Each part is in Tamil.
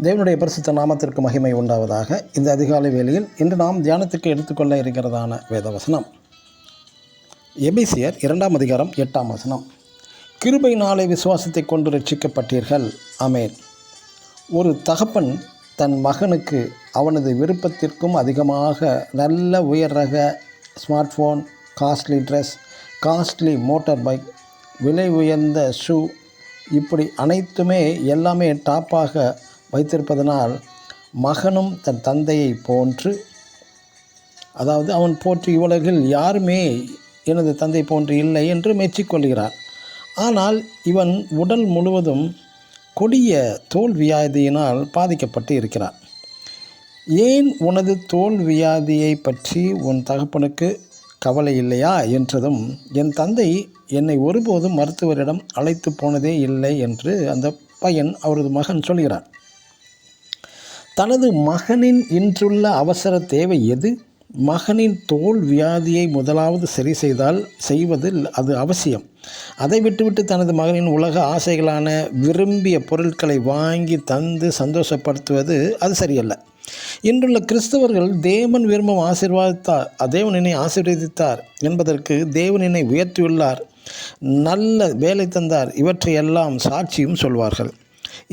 தேவனுடைய பரிசுத்த நாமத்திற்கு மகிமை உண்டாவதாக. இந்த அதிகாலை வேளையில் இன்று நாம் தியானத்துக்கு எடுத்துக்கொள்ள இருக்கிறதான வேதவசனம் எபேசியர் 2 அதிகாரம் 8 வசனம். கிருபையினாலே விசுவாசத்தை கொண்டு ரட்சிக்கப்பட்டீர்கள். ஆமென். ஒரு தகப்பன் தன் மகனுக்கு அவனது விருப்பத்திற்கும் அதிகமாக நல்ல உயர் ரக smart phone, costly dress, costly motor bike, விலை உயர்ந்த ஷூ, இப்படி அனைத்துமே எல்லாமே டாப்பாக வைத்திருப்பதனால் மகனும் தன் தந்தையை போன்று, அதாவது அவன் போன்று இவ்வுலகில் யாருமே எனது தந்தை போன்று இல்லை என்று மெச்சிக்கொள்கிறான். ஆனால் இவன் உடல் முழுவதும் கொடிய தோல் வியாதியினால் பாதிக்கப்பட்டு இருக்கிறான். ஏன் உனது தோல் வியாதியை பற்றி உன் தகப்பனுக்கு கவலை இல்லையா என்றதும், என் தந்தை என்னை ஒருபோதும் மருத்துவரிடம் அழைத்து போனதே இல்லை என்று அந்த பையன், அவரது மகன் சொல்கிறான். தனது மகனின் இன்றுள்ள அவசர தேவை எது? மகனின் தோல் வியாதியை முதலாவது சரி செய்வதில் அது அவசியம். அதை விட்டுவிட்டு தனது மகனின் உலக ஆசைகளான விரும்பிய பொருட்களை வாங்கி தந்து சந்தோஷப்படுத்துவது அது சரியல்ல. இன்றுள்ள கிறிஸ்தவர்கள் தேவன் விரும்பும் தேவன் என்னை ஆசீர்வதித்தார் என்பதற்கு தேவன் என்னை உயர்த்தியுள்ளார், நல்ல வேலை தந்தார், இவற்றையெல்லாம் சாட்சியும் சொல்வார்கள்.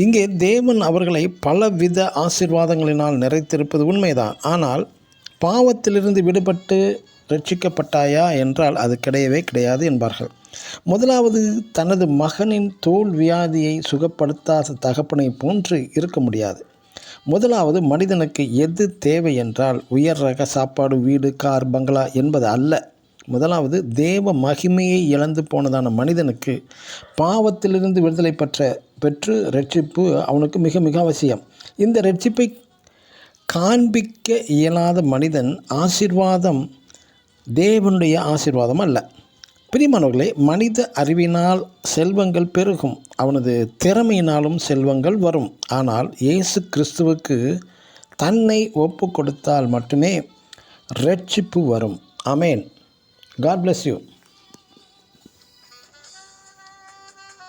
இங்கே தேவன் அவர்களை பலவித ஆசீர்வாதங்களினால் நிறைத்திருப்பது உண்மைதான். ஆனால் பாவத்திலிருந்து விடுபட்டு ரட்சிக்கப்பட்டாயா என்றால் அது கிடையவே கிடையாது என்பார்கள். முதலாவது, தனது மகனின் தோல் வியாதியை சுகப்படுத்தாத தகப்பனை போன்று இருக்க முடியாது. முதலாவது, மனிதனுக்கு எது தேவை என்றால் உயர் ரக சாப்பாடு, வீடு, கார், பங்களா என்பது அல்ல. முதலாவது, தேவ மகிமையை இழந்து போனதான மனிதனுக்கு பாவத்திலிருந்து விடுதலை பெற்று ரட்சிப்பு அவனுக்கு மிக மிக அவசியம். இந்த ரட்சிப்பை காண்பிக்க இயலாத மனிதன் ஆசீர்வாதம் தேவனுடைய ஆசீர்வாதம் அல்ல. பிரியமானவர்களே, மனித அறிவினால் செல்வங்கள் பெருகும், அவனது திறமையினாலும் செல்வங்கள் வரும். ஆனால் இயேசு கிறிஸ்துவுக்கு தன்னை ஒப்பு கொடுத்தால் மட்டுமே ரட்சிப்பு வரும். ஆமென். God bless you.